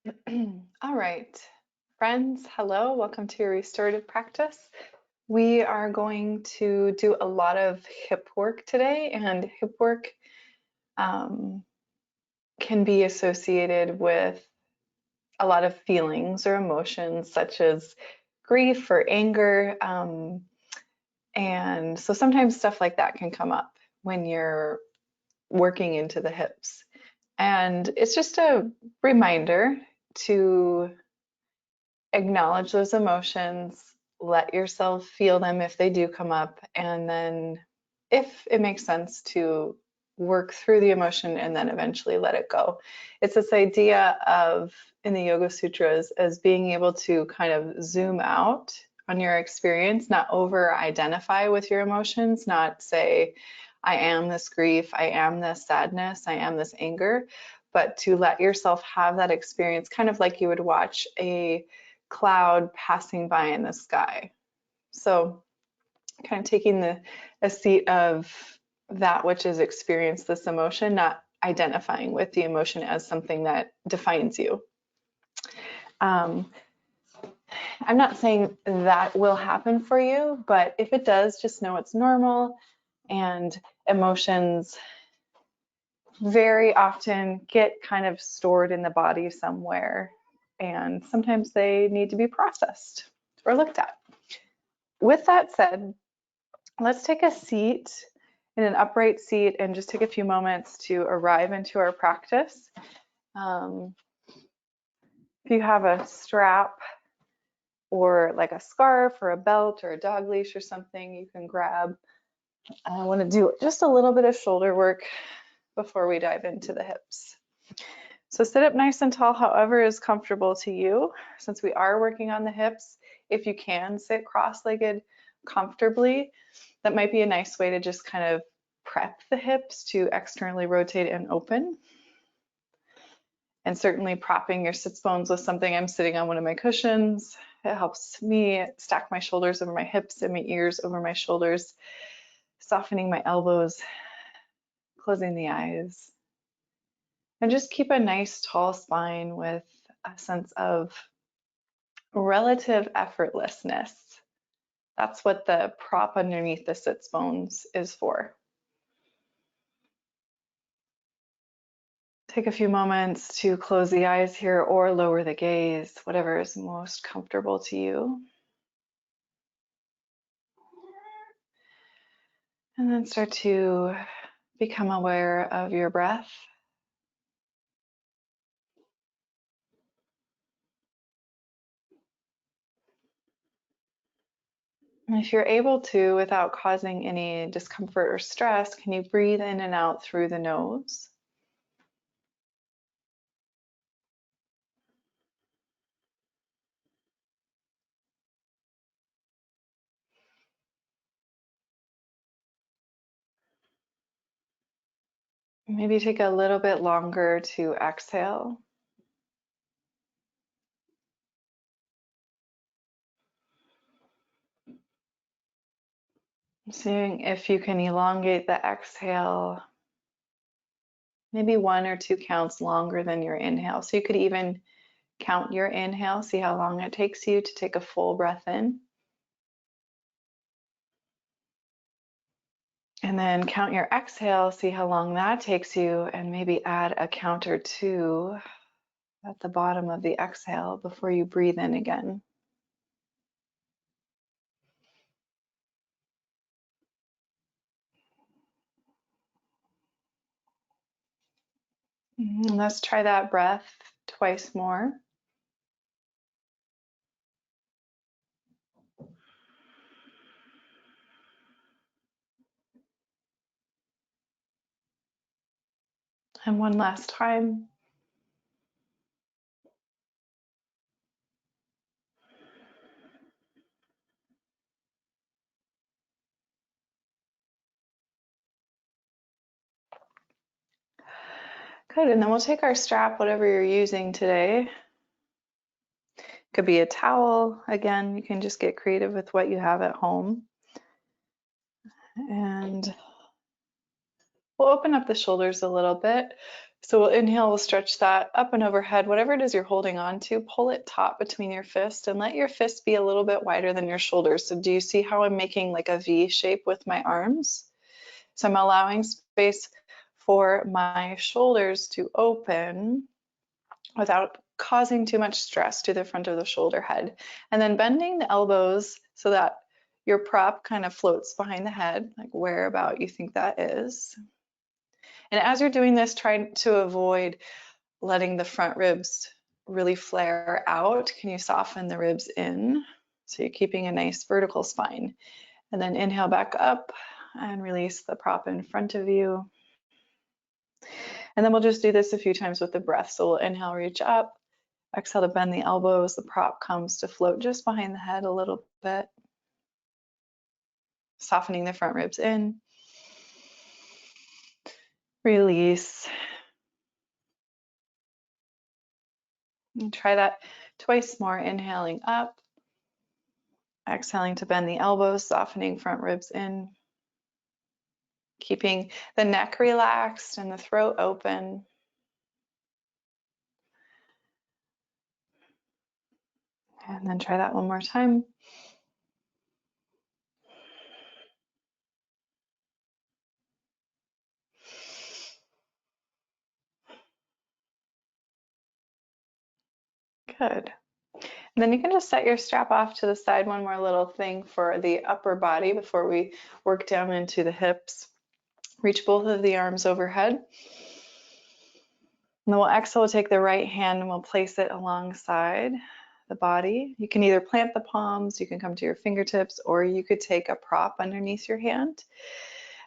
All right, friends, hello, welcome to your restorative practice. We are going to do a lot of hip work today, and hip work um, can be associated with a lot of feelings or emotions, such as grief or anger. And so sometimes stuff like that can come up when you're working into the hips. And it's just a reminder to acknowledge those emotions, let yourself feel them if they do come up, and then if it makes sense to work through the emotion and then eventually let it go. It's this idea of, in the Yoga Sutras, as being able to kind of zoom out on your experience, not over identify with your emotions, not say, I am this grief, I am this sadness, I am this anger, but to let yourself have that experience kind of like you would watch a cloud passing by in the sky. So kind of taking a seat of that which is experienced, this emotion, not identifying with the emotion as something that defines you. I'm not saying that will happen for you, but if it does, just know it's normal, and emotions very often get kind of stored in the body somewhere, and sometimes they need to be processed or looked at. With that said, let's take a seat in an upright seat and just take a few moments to arrive into our practice. If you have a strap or like a scarf or a belt or a dog leash or something, you can grab. I want to do just a little bit of shoulder work before we dive into the hips. So sit up nice and tall, however is comfortable to you. Since we are working on the hips, if you can sit cross-legged comfortably, that might be a nice way to just kind of prep the hips to externally rotate and open. And certainly propping your sits bones with something. I'm sitting on one of my cushions. It helps me stack my shoulders over my hips and my ears over my shoulders, softening my elbows, closing the eyes. And just keep a nice tall spine with a sense of relative effortlessness. That's what the prop underneath the sits bones is for. Take a few moments to close the eyes here or lower the gaze, whatever is most comfortable to you. And then start to become aware of your breath. And if you're able to, without causing any discomfort or stress, can you breathe in and out through the nose? Maybe take a little bit longer to exhale. Seeing if you can elongate the exhale, maybe 1 or 2 counts longer than your inhale. So you could even count your inhale, see how long it takes you to take a full breath in. And then count your exhale, see how long that takes you, and maybe add a count or 2 at the bottom of the exhale before you breathe in again. And let's try that breath twice more. And one last time. Good, and then we'll take our strap, whatever you're using today. Could be a towel. Again, you can just get creative with what you have at home. And we'll open up the shoulders a little bit. So we'll inhale, we'll stretch that up and overhead. Whatever it is you're holding on to, pull it taut between your fists and let your fist be a little bit wider than your shoulders. So do you see how I'm making like a V shape with my arms? So I'm allowing space for my shoulders to open without causing too much stress to the front of the shoulder head. And then bending the elbows so that your prop kind of floats behind the head, like where about you think that is. And as you're doing this, try to avoid letting the front ribs really flare out. Can you soften the ribs in? So you're keeping a nice vertical spine. And then inhale back up and release the prop in front of you. And then we'll just do this a few times with the breath. So we'll inhale, reach up, exhale to bend the elbows. The prop comes to float just behind the head a little bit, softening the front ribs in. Release. And try that twice more, inhaling up, exhaling to bend the elbows, softening front ribs in, keeping the neck relaxed and the throat open. And then try that one more time. Good. And then you can just set your strap off to the side. One more little thing for the upper body before we work down into the hips. Reach both of the arms overhead. And then we'll exhale, we'll take the right hand and we'll place it alongside the body. You can either plant the palms, you can come to your fingertips, or you could take a prop underneath your hand.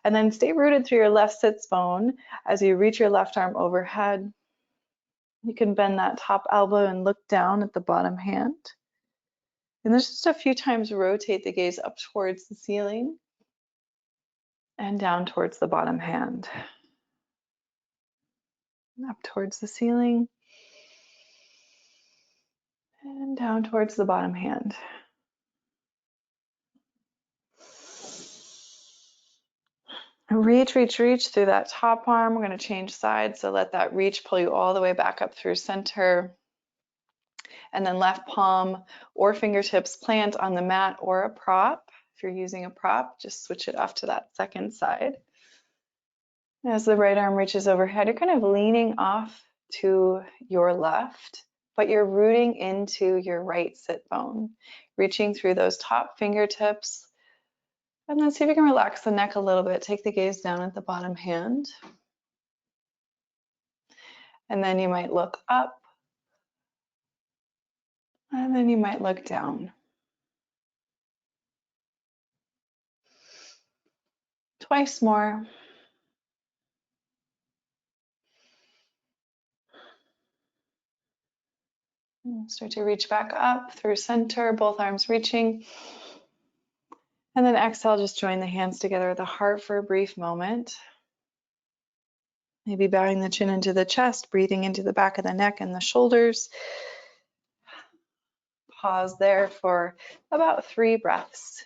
And then stay rooted through your left sits bone as you reach your left arm overhead. You can bend that top elbow and look down at the bottom hand. And then just a few times rotate the gaze up towards the ceiling and down towards the bottom hand. Up towards the ceiling and down towards the bottom hand. Reach, reach, reach through that top arm. We're going to change sides, so let that reach pull you all the way back up through center. And then left palm or fingertips plant on the mat or a prop. If you're using a prop, just switch it off to that second side. As the right arm reaches overhead, you're kind of leaning off to your left, but you're rooting into your right sit bone, reaching through those top fingertips. And then see if you can relax the neck a little bit. Take the gaze down at the bottom hand. And then you might look up. And then you might look down. Twice more. Start to reach back up through center, both arms reaching. And then exhale, just join the hands together at the heart for a brief moment. Maybe bowing the chin into the chest, breathing into the back of the neck and the shoulders. Pause there for about 3 breaths.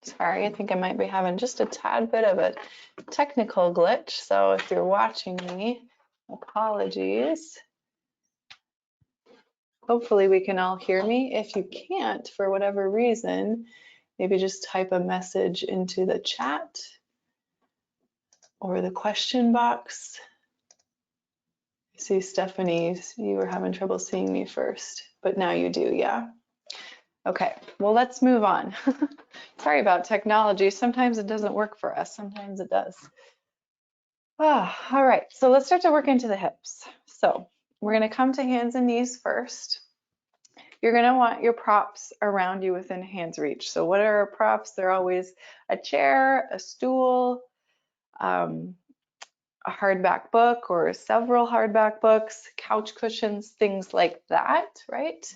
Sorry, I think I might be having just a tad bit of a technical glitch. So if you're watching me, apologies. Hopefully we can all hear me. If you can't, for whatever reason, maybe just type a message into the chat or the question box. I see Stephanie, you were having trouble seeing me first, but now you do, yeah? Okay, well, let's move on. Sorry about technology. Sometimes it doesn't work for us. Sometimes it does. All right, so let's start to work into the hips. So we're going to come to hands and knees first. You're going to want your props around you within hand's reach. So what are our props? They're always a chair, a stool, a hardback book or several hardback books, couch cushions, things like that, right?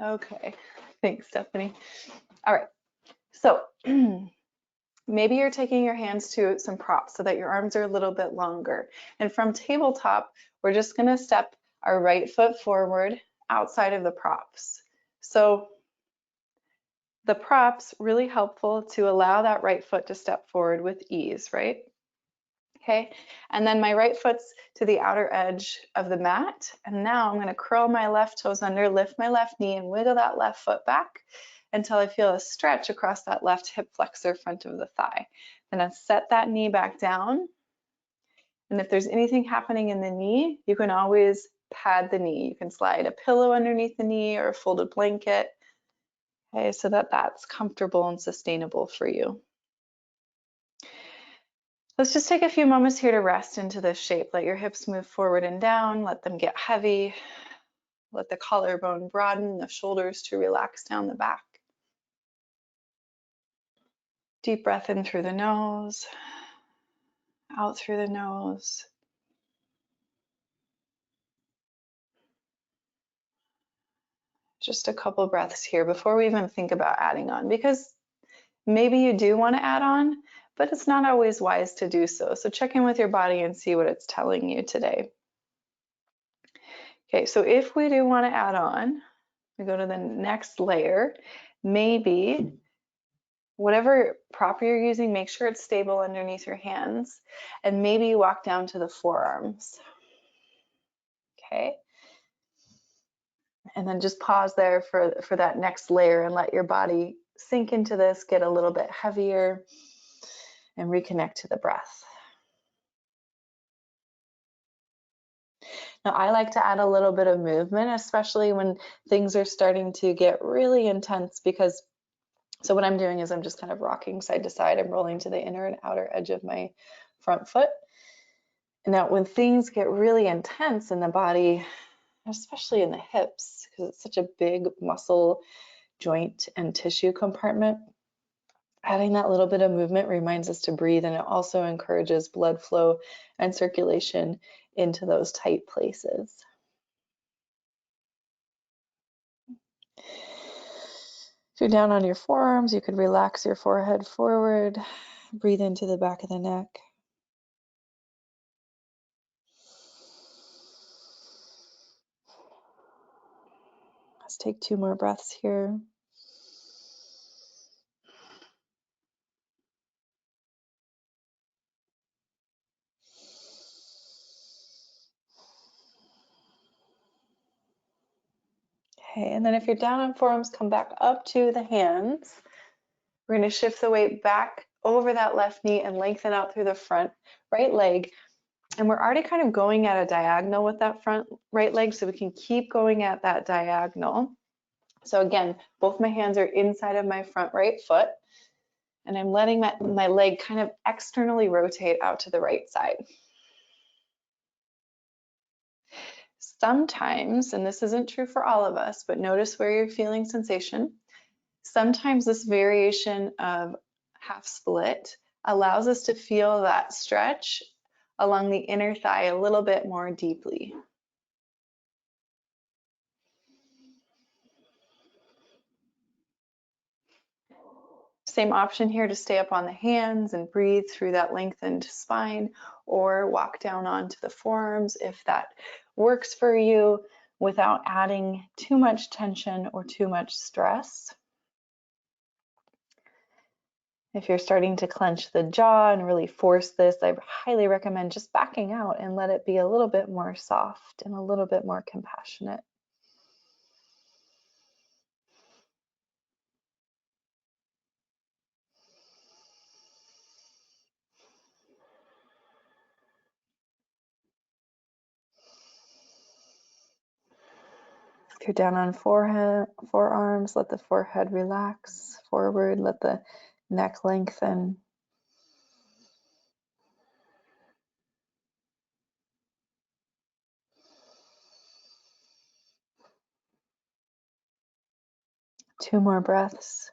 Okay, thanks, Stephanie. All right, so maybe you're taking your hands to some props so that your arms are a little bit longer. And from tabletop, we're just gonna step our right foot forward outside of the props. So the props really helpful to allow that right foot to step forward with ease, right? Okay, and then my right foot's to the outer edge of the mat. And now I'm going to curl my left toes under, lift my left knee, and wiggle that left foot back until I feel a stretch across that left hip flexor front of the thigh. Then I set that knee back down. And if there's anything happening in the knee, you can always pad the knee. You can slide a pillow underneath the knee or a folded blanket, okay, so that that's comfortable and sustainable for you. Let's just take a few moments here to rest into this shape. Let your hips move forward and down. Let them get heavy. Let the collarbone broaden, the shoulders to relax down the back. Deep breath in through the nose, out through the nose. Just a couple breaths here before we even think about adding on, because maybe you do want to add on, but it's not always wise to do so. So check in with your body and see what it's telling you today. Okay, so if we do want to add on, we go to the next layer. Maybe whatever prop you're using, make sure it's stable underneath your hands, and maybe you walk down to the forearms. Okay, and then just pause there for that next layer and let your body sink into this, get a little bit heavier, and reconnect to the breath. Now, I like to add a little bit of movement, especially when things are starting to get really intense, because so what I'm doing is I'm just kind of rocking side to side. I'm rolling to the inner and outer edge of my front foot. Now, when things get really intense in the body, especially in the hips, because it's such a big muscle, joint, and tissue compartment, adding that little bit of movement reminds us to breathe, and it also encourages blood flow and circulation into those tight places. If you're down on your forearms, you could relax your forehead forward, breathe into the back of the neck. Let's take 2 more breaths here. Okay, and then if you're down on forearms, come back up to the hands. We're going to shift the weight back over that left knee and lengthen out through the front right leg. And we're already kind of going at a diagonal with that front right leg, so we can keep going at that diagonal. So again, both my hands are inside of my front right foot, and I'm letting my leg kind of externally rotate out to the right side. Sometimes, and this isn't true for all of us, but notice where you're feeling sensation. Sometimes this variation of half split allows us to feel that stretch along the inner thigh a little bit more deeply. Same option here to stay up on the hands and breathe through that lengthened spine, or walk down onto the forearms if that works for you without adding too much tension or too much stress. If you're starting to clench the jaw and really force this, I highly recommend just backing out and let it be a little bit more soft and a little bit more compassionate. If you're down on forearms, let the forehead relax forward, let the neck lengthen. Two more breaths.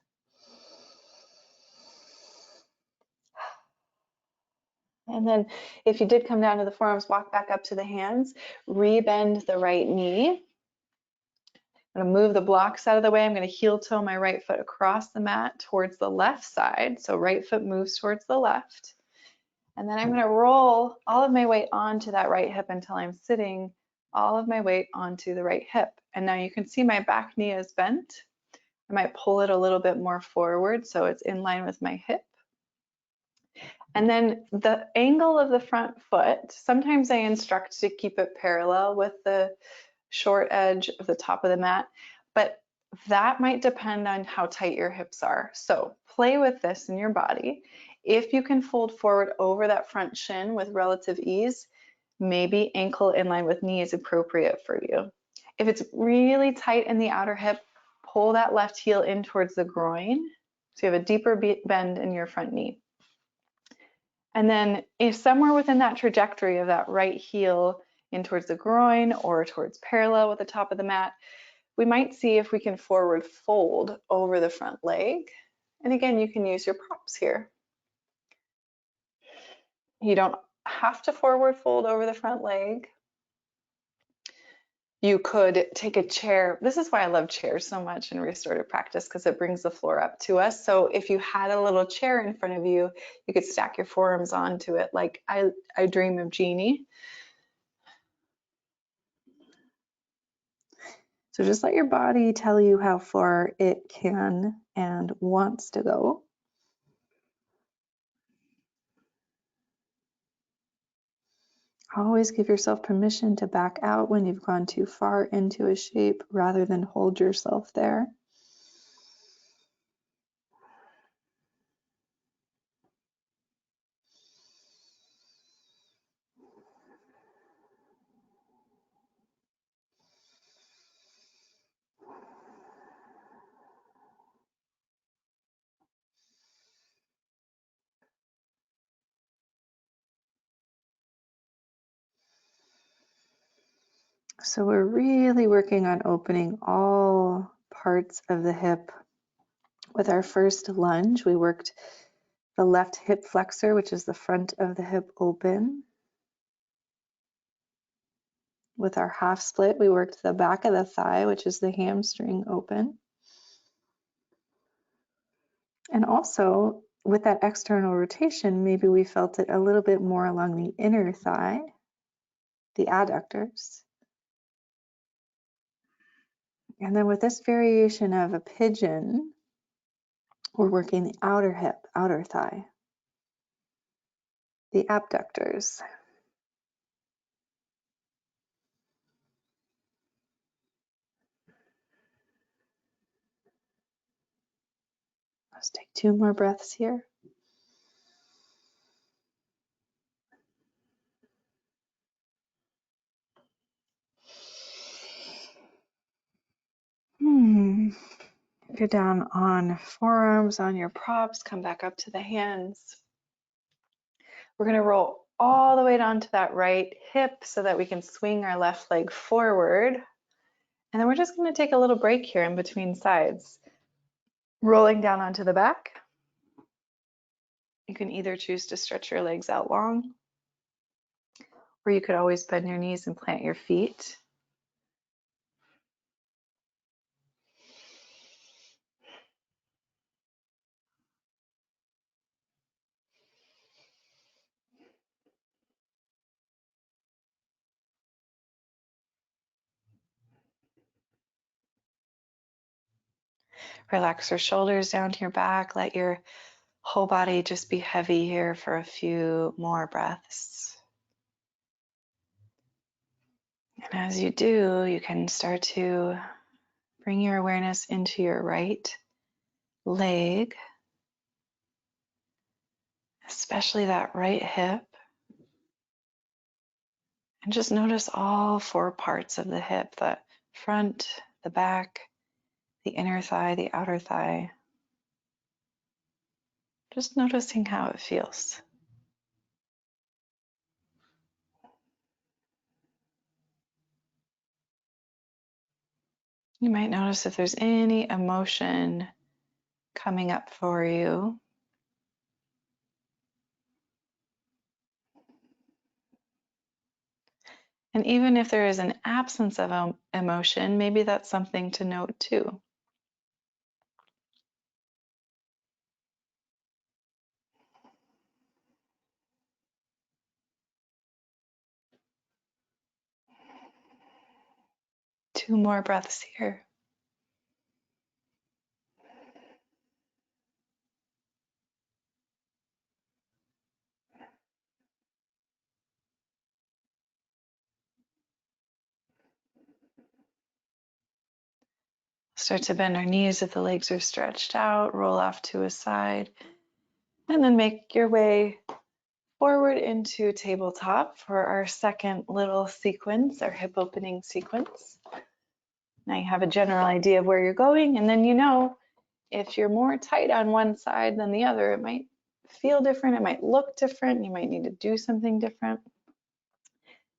And then if you did come down to the forearms, walk back up to the hands, rebend the right knee. I'm going to move the blocks out of the way. I'm going to heel toe my right foot across the mat towards the left side. So right foot moves towards the left. And then I'm going to roll all of my weight onto that right hip until I'm sitting all of my weight onto the right hip. And now you can see my back knee is bent. I might pull it a little bit more forward so it's in line with my hip. And then the angle of the front foot, sometimes I instruct to keep it parallel with the short edge of the top of the mat, but that might depend on how tight your hips are. So play with this in your body. If you can fold forward over that front shin with relative ease, maybe ankle in line with knee is appropriate for you. If it's really tight in the outer hip, pull that left heel in towards the groin so you have a deeper bend in your front knee. And then if somewhere within that trajectory of that right heel in towards the groin or towards parallel with the top of the mat, we might see if we can forward fold over the front leg. And again, you can use your props here. You don't have to forward fold over the front leg. You could take a chair. This is why I love chairs so much in restorative practice, because it brings the floor up to us. So if you had a little chair in front of you, you could stack your forearms onto it like I dream of Jeannie. So just let your body tell you how far it can and wants to go. Always give yourself permission to back out when you've gone too far into a shape rather than hold yourself there. So we're really working on opening all parts of the hip. With our first lunge, we worked the left hip flexor, which is the front of the hip, open. With our half split, we worked the back of the thigh, which is the hamstring, open. And also, with that external rotation, maybe we felt it a little bit more along the inner thigh, the adductors. And then with this variation of a pigeon, we're working the outer hip, outer thigh, the abductors. Let's take 2 more breaths here. Go down on forearms, on your props, come back up to the hands. We're going to roll all the way down to that right hip so that we can swing our left leg forward. And then we're just going to take a little break here in between sides. Rolling down onto the back. You can either choose to stretch your legs out long, or you could always bend your knees and plant your feet. Relax your shoulders down to your back. Let your whole body just be heavy here for a few more breaths. And as you do, you can start to bring your awareness into your right leg, especially that right hip. And just notice all 4 parts of the hip, the front, the back, the inner thigh, the outer thigh. Just noticing how it feels. You might notice if there's any emotion coming up for you. And even if there is an absence of emotion, maybe that's something to note too. 2 more breaths here. Start to bend our knees if the legs are stretched out, roll off to a side, and then make your way forward into tabletop for our second little sequence, our hip opening sequence. Now you have a general idea of where you're going, and then you know if you're more tight on one side than the other, it might feel different, it might look different, you might need to do something different.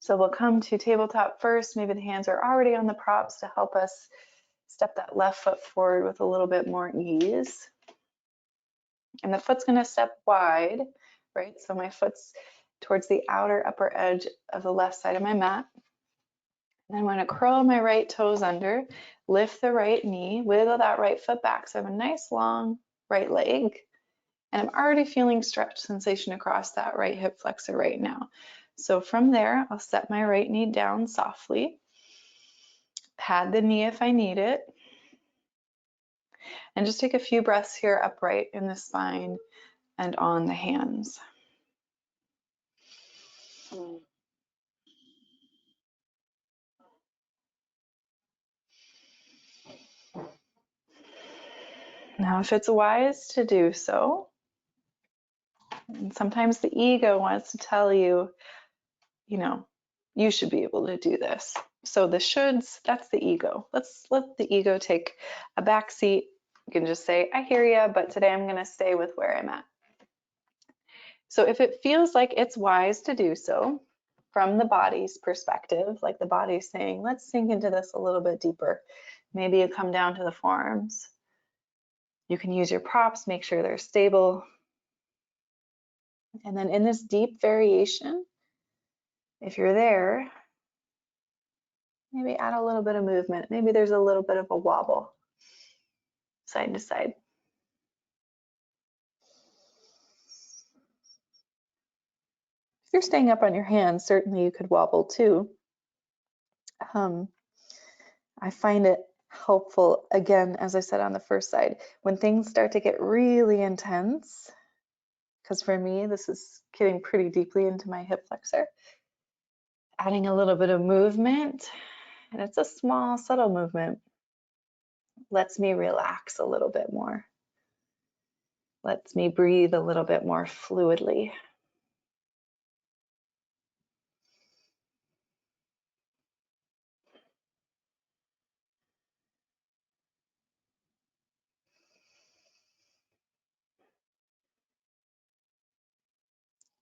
So we'll come to tabletop first. Maybe the hands are already on the props to help us step that left foot forward with a little bit more ease. And the foot's going to step wide, right? So my foot's towards the outer upper edge of the left side of my mat. And I'm going to curl my right toes under, lift the right knee, wiggle that right foot back. So I have a nice long right leg. And I'm already feeling stretch sensation across that right hip flexor right now. So from there, I'll set my right knee down softly, pad the knee if I need it, and just take a few breaths here upright in the spine and on the hands. Now, if it's wise to do so, and sometimes the ego wants to tell you, you know, you should be able to do this. So the shoulds, that's the ego. Let's let the ego take a back seat. You can just say, I hear you, but today I'm going to stay with where I'm at. So if it feels like it's wise to do so from the body's perspective, like the body's saying, let's sink into this a little bit deeper. Maybe you come down to the forearms. You can use your props, make sure they're stable. And then in this deep variation, if you're there, maybe add a little bit of movement. Maybe there's a little bit of a wobble side to side. If you're staying up on your hands, certainly you could wobble too. I find it helpful, again, as I said on the first side, when things start to get really intense, because for me, this is getting pretty deeply into my hip flexor, adding a little bit of movement, and it's a small, subtle movement, lets me relax a little bit more, lets me breathe a little bit more fluidly.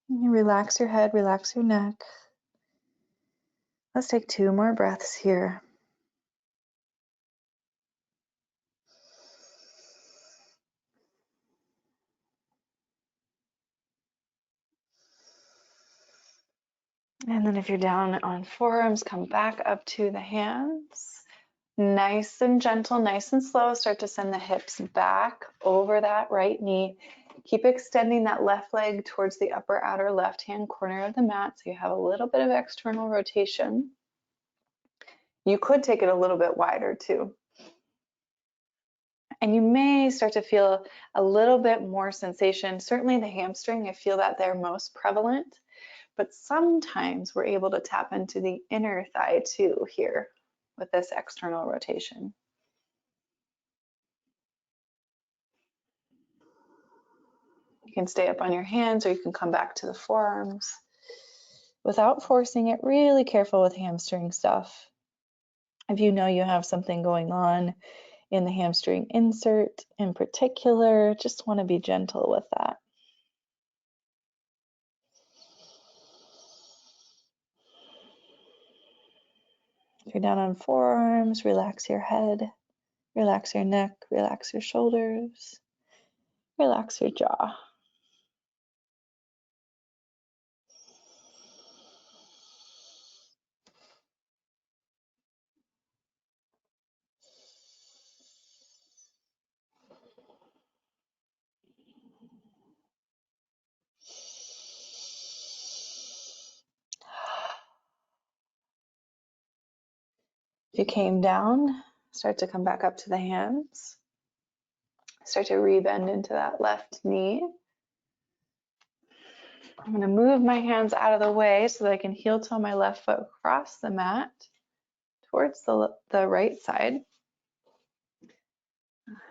You relax your head, relax your neck. Let's take 2 more breaths here. And then if you're down on forearms, come back up to the hands. Nice and gentle, nice and slow. Start to send the hips back over that right knee. Keep extending that left leg towards the upper outer left-hand corner of the mat so you have a little bit of external rotation. You could take it a little bit wider too. And you may start to feel a little bit more sensation. Certainly the hamstring, I feel that they're most prevalent. But sometimes we're able to tap into the inner thigh too here with this external rotation. You can stay up on your hands or you can come back to the forearms without forcing it. Really careful with hamstring stuff. If you know you have something going on in the hamstring insert in particular, just want to be gentle with that. If you're down on forearms, relax your head, relax your neck, relax your shoulders, relax your jaw. If you came down, start to come back up to the hands. Start to rebend into that left knee. I'm going to move my hands out of the way so that I can heel toe my left foot across the mat towards the right side.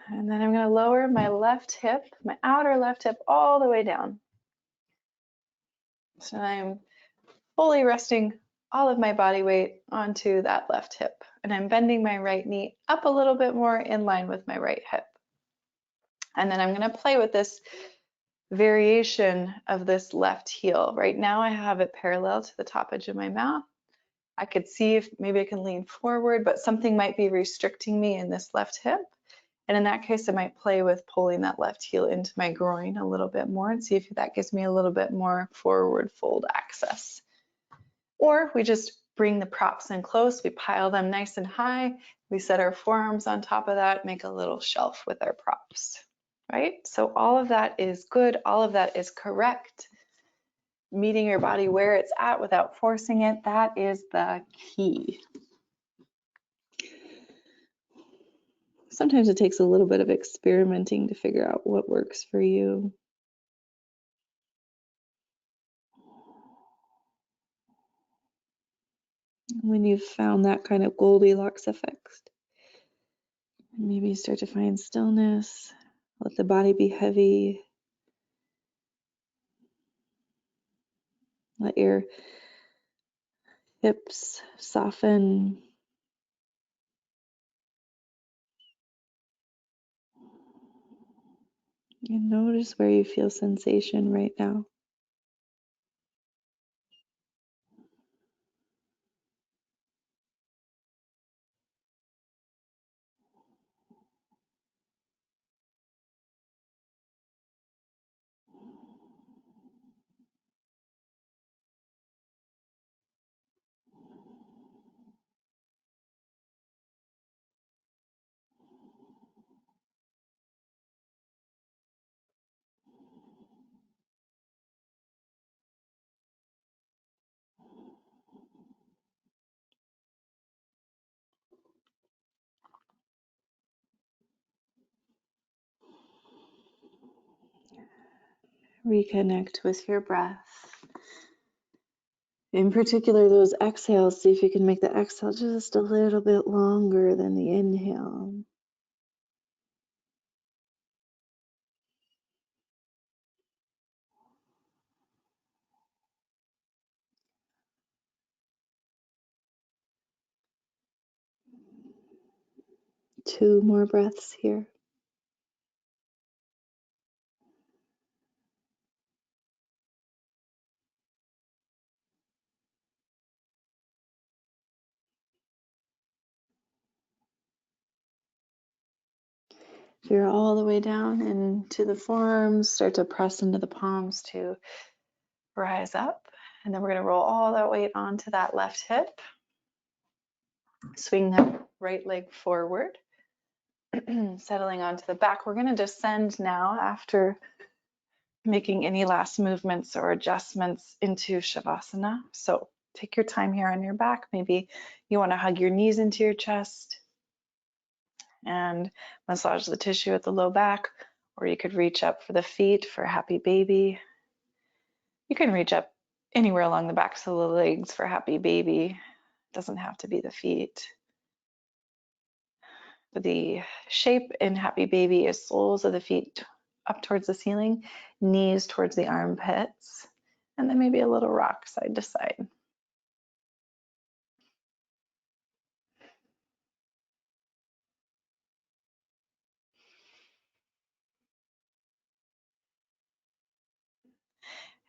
And then I'm going to lower my left hip, my outer left hip, all the way down. So I'm fully resting all of my body weight onto that left hip. And I'm bending my right knee up a little bit more in line with my right hip. And then I'm going to play with this variation of this left heel. Right now I have it parallel to the top edge of my mouth. I could see if maybe I can lean forward, but something might be restricting me in this left hip. And in that case, I might play with pulling that left heel into my groin a little bit more and see if that gives me a little bit more forward fold access. Or we just bring the props in close, we pile them nice and high, we set our forearms on top of that, make a little shelf with our props, right? So all of that is good, all of that is correct. Meeting your body where it's at without forcing it, that is the key. Sometimes it takes a little bit of experimenting to figure out what works for you. When you've found that kind of Goldilocks effect, maybe you start to find stillness, let the body be heavy, let your hips soften. And notice where you feel sensation right now. Reconnect with your breath. In particular, those exhales, see if you can make the exhale just a little bit longer than the inhale. Two more breaths here. If you're all the way down into the forearms, start to press into the palms to rise up. And then we're going to roll all that weight onto that left hip. Swing that right leg forward, settling onto the back. We're going to descend now after making any last movements or adjustments into Shavasana. So take your time here on your back. Maybe you want to hug your knees into your chest and massage the tissue at the low back, or you could reach up for the feet for happy baby. You can reach up anywhere along the backs of the legs for happy baby. It doesn't have to be the feet. But the shape in happy baby is soles of the feet up towards the ceiling, knees towards the armpits, and then maybe a little rock side to side.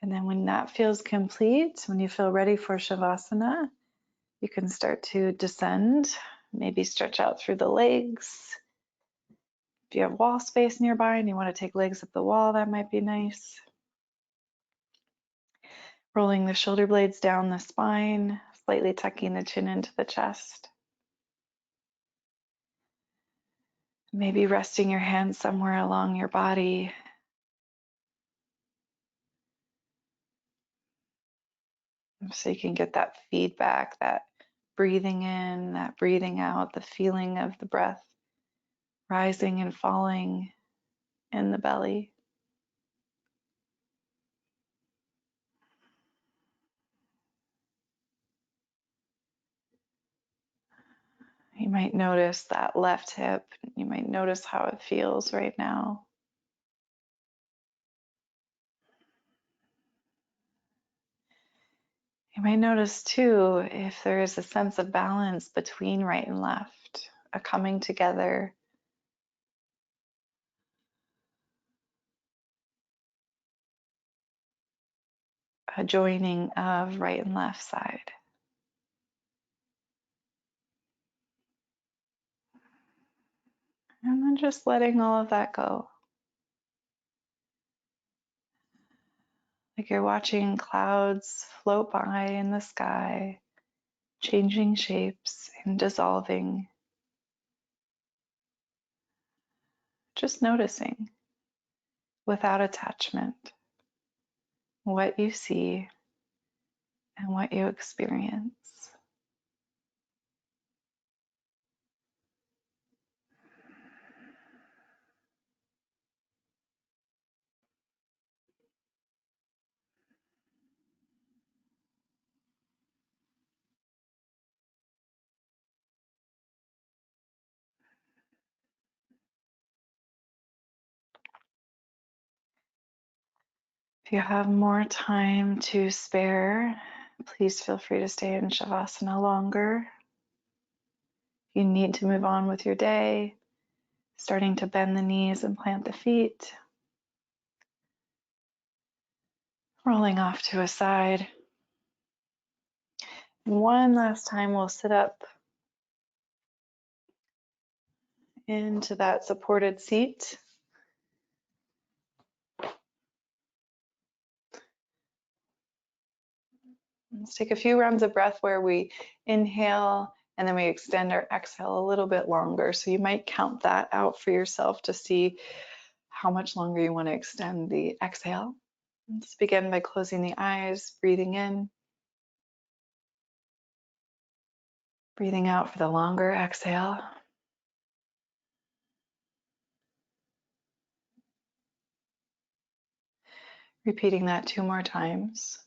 And then when that feels complete, when you feel ready for Shavasana, you can start to descend, maybe stretch out through the legs. If you have wall space nearby and you want to take legs up the wall, that might be nice. Rolling the shoulder blades down the spine, slightly tucking the chin into the chest. Maybe resting your hands somewhere along your body. So you can get that feedback, that breathing in, that breathing out, the feeling of the breath rising and falling in the belly. You might notice that left hip. You might notice how it feels right now. You might notice too if there is a sense of balance between right and left, a coming together, a joining of right and left side. And then just letting all of that go. Like you're watching clouds float by in the sky, changing shapes and dissolving. Just noticing without attachment what you see and what you experience. If you have more time to spare, please feel free to stay in Shavasana longer. If you need to move on with your day, starting to bend the knees and plant the feet, rolling off to a side. One last time, we'll sit up into that supported seat. Let's take a few rounds of breath where we inhale and then we extend our exhale a little bit longer. So you might count that out for yourself to see how much longer you want to extend the exhale. Let's begin by closing the eyes, breathing in, breathing out for the longer exhale. Repeating that 2 more times.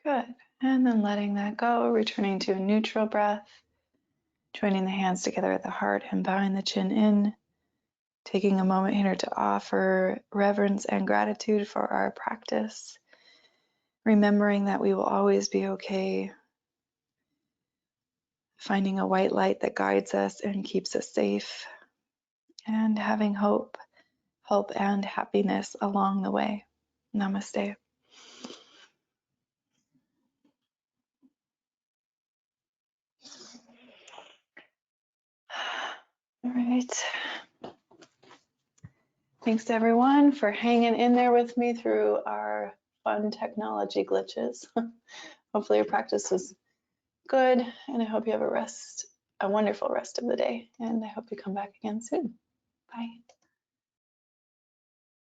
Good. And then letting that go, returning to a neutral breath, joining the hands together at the heart and bowing the chin in. Taking a moment here to offer reverence and gratitude for our practice, remembering that we will always be okay, finding a white light that guides us and keeps us safe, and having hope and happiness along the way. Namaste. All right. Thanks to everyone for hanging in there with me through our fun technology glitches. Hopefully your practice was good, and I hope you have a wonderful rest of the day, and I hope you come back again soon. Bye.